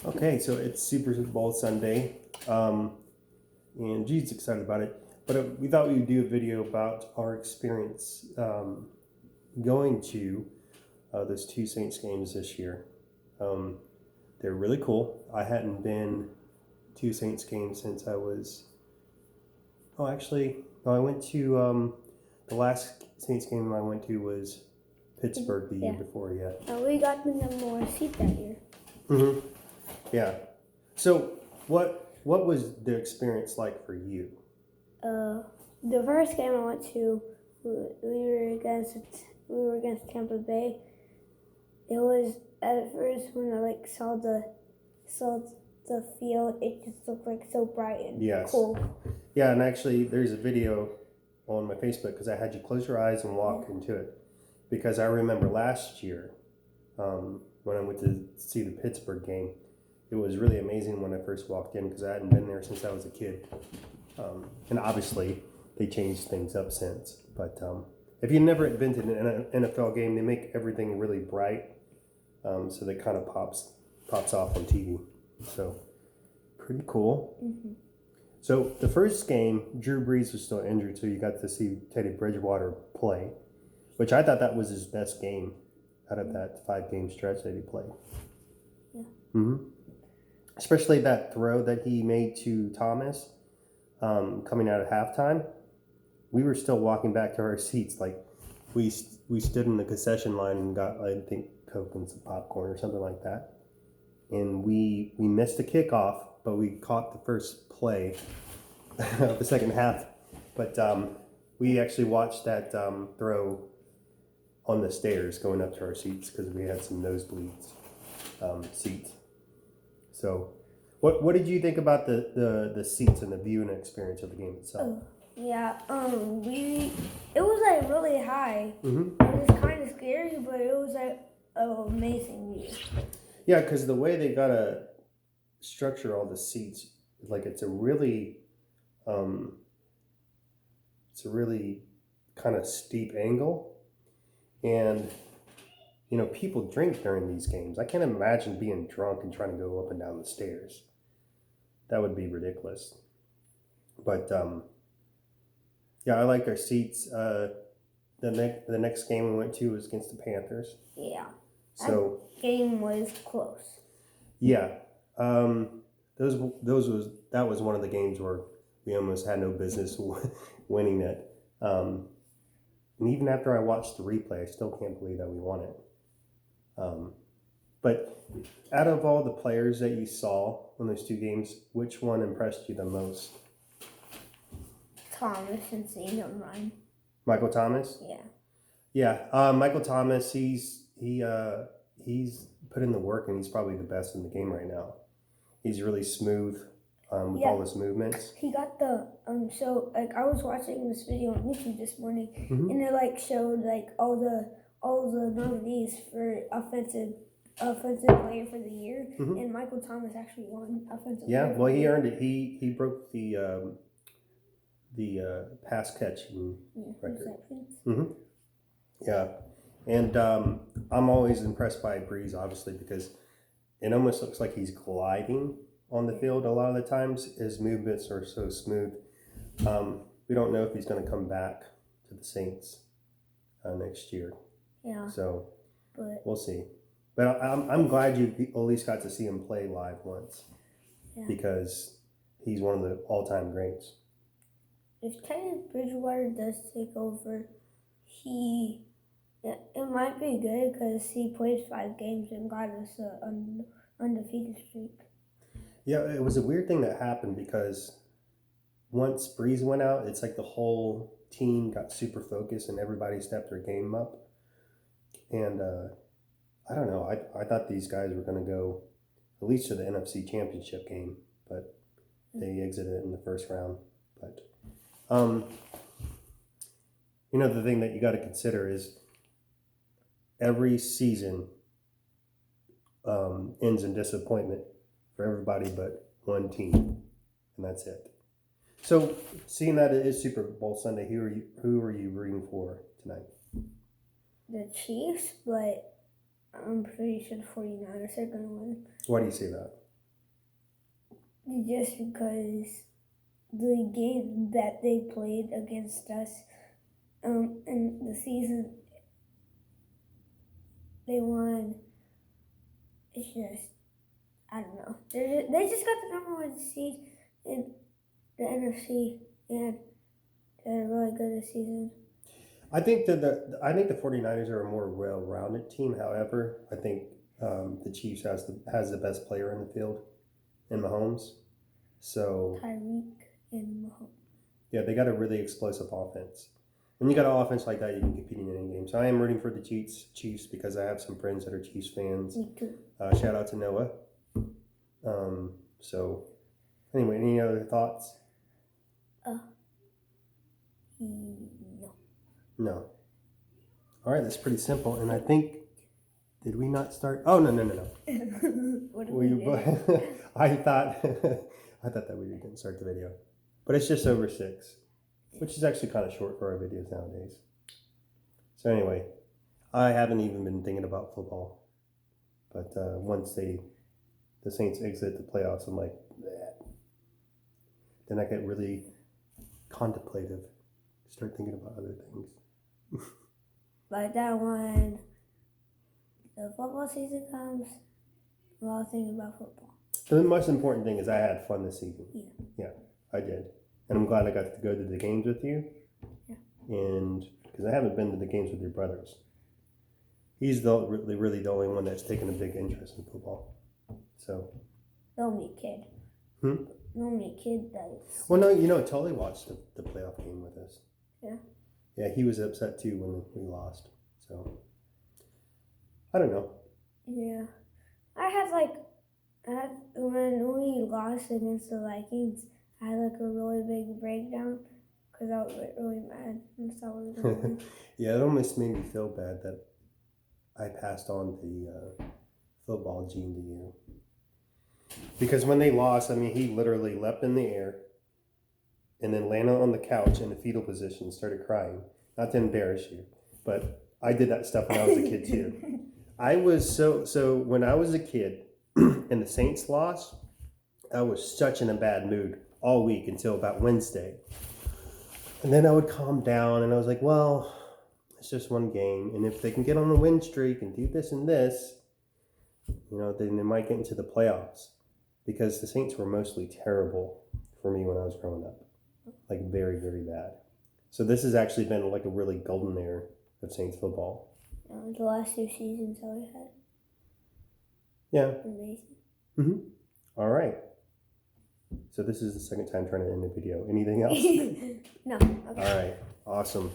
Okay, so it's Super Bowl Sunday, and G's excited about it. But we thought we would do a video about our experience going to those two Saints games this year. They're really cool. I hadn't been to Saints games since I was. Oh, actually, no, I went to the last Saints game I went to was Pittsburgh the year before. Yeah. We got the number one seat that year. Mm-hmm. Yeah. So what was the experience like for you? The first game I went to, we were against Tampa Bay. It was at first when I saw the field, it just looked like so bright and cool. Yeah, and actually there's a video on my Facebook because I had you close your eyes and walk into it, because I remember last year when I went to see the Pittsburgh game. It was really amazing when I first walked in because I hadn't been there since I was a kid. And obviously, they changed things up since. But if you've never been to an NFL game, they make everything really bright. So that kind of pops off on TV. So, pretty cool. Mm-hmm. So, the first game, Drew Brees was still injured, so you got to see Teddy Bridgewater play, which I thought that was his best game out of that 5-game stretch that he played. Yeah. Mm-hmm. Especially that throw that he made to Thomas coming out of halftime. We were still walking back to our seats. Like we stood in the concession line and got, I think, Coke and some popcorn or something like that. And we missed the kickoff, but we caught the first play of the second half. But we actually watched that throw on the stairs going up to our seats because we had some nosebleeds seats. So, what did you think about the seats and the viewing experience of the game itself? It was really high. Mm-hmm. It was kind of scary, but it was an amazing view. Yeah, because the way they gotta structure all the seats, it's a really kind of steep angle, and people drink during these games. I can't imagine being drunk and trying to go up and down the stairs. That would be ridiculous. But yeah, I liked our seats. The next game we went to was against the Panthers. Yeah. So that game was close. Yeah. That was one of the games where we almost had no business winning it. And even after I watched the replay, I still can't believe that we won it. But out of all the players that you saw in those two games, which one impressed you the most? Thomas and seeing him run. Michael Thomas? Yeah. Yeah. Michael Thomas, he's put in the work, and he's probably the best in the game right now. He's really smooth with all his movements. He got the I was watching this video on YouTube this morning, mm-hmm. and it showed all the nominees for offensive player for the year, mm-hmm. and Michael Thomas actually won offensive. Yeah, player. Well, he earned it. He broke the pass catching record. Mm-hmm. Yeah, and I'm always impressed by Brees, obviously, because it almost looks like he's gliding on the field a lot of the times. His movements are so smooth. We don't know if he's going to come back to the Saints next year. Yeah. So we'll see. But I'm glad you at least got to see him play live once, because he's one of the all-time greats. If Teddy Bridgewater does take over, it might be good because he played 5 games and got us an undefeated streak. Yeah, it was a weird thing that happened because once Breeze went out, it's like the whole team got super focused and everybody stepped their game up. And I don't know. I thought these guys were going to go at least to the NFC Championship game, but they exited in the first round. But the thing that you got to consider is every season ends in disappointment for everybody but one team, and that's it. So, seeing that it is Super Bowl Sunday, who are you rooting for tonight? The Chiefs, but I'm pretty sure the 49ers are going to win. Why do you say that? just because the game that they played against us in the season, they won. It's just, I don't know. They just got the number one seed in the NFC, and they're really good this season. I think that the 49ers are a more well-rounded team. However, I think the Chiefs has the best player in the field, in Mahomes. So Tyreek and Mahomes. yeah, they got a really explosive offense. When you got an offense like that, you can compete in any game. So I am rooting for the Chiefs because I have some friends that are Chiefs fans. Me too. Shout out to Noah. So anyway, any other thoughts? No. No. All right, that's pretty simple. And I think, did we not start? Oh, no. What did we do? I thought that we didn't start the video. But it's just over 6, which is actually kind of short for our videos nowadays. So anyway, I haven't even been thinking about football. But once the Saints exit the playoffs, I'm like, bleh. Then I get really contemplative. Start thinking about other things. But that when the football season comes, we're all thinking about football. The most important thing is I had fun this season. Yeah. I did. And I'm glad I got to go to the games with you. Yeah. And because I haven't been to the games with your brothers. He's really the only one that's taken a big interest in football. So. The only kid. The only kid that's. Well, no, Tully watched the playoff game with us. Yeah. Yeah, he was upset too when we lost. So. I don't know. Yeah. When we lost against the Vikings, I had like a really big breakdown because I was like really mad and stuff. Yeah, it almost made me feel bad that I passed on the football gene to you. Because when they lost, I mean, he literally leapt in the air and then landed on the couch in the fetal position and started crying. Not to embarrass you, but I did that stuff when I was a kid too. I was so when I was a kid and the Saints lost, I was such in a bad mood all week until about Wednesday. And then I would calm down and I was like, well, it's just one game. And if they can get on a win streak and do this and this, then they might get into the playoffs. Because the Saints were mostly terrible for me when I was growing up. Like very, very bad. So this has actually been like a really golden era of Saints football. The last 2 seasons that we had. Yeah. Amazing. All right. So this is the second time trying to end the video. Anything else? No. Okay. All right. Awesome.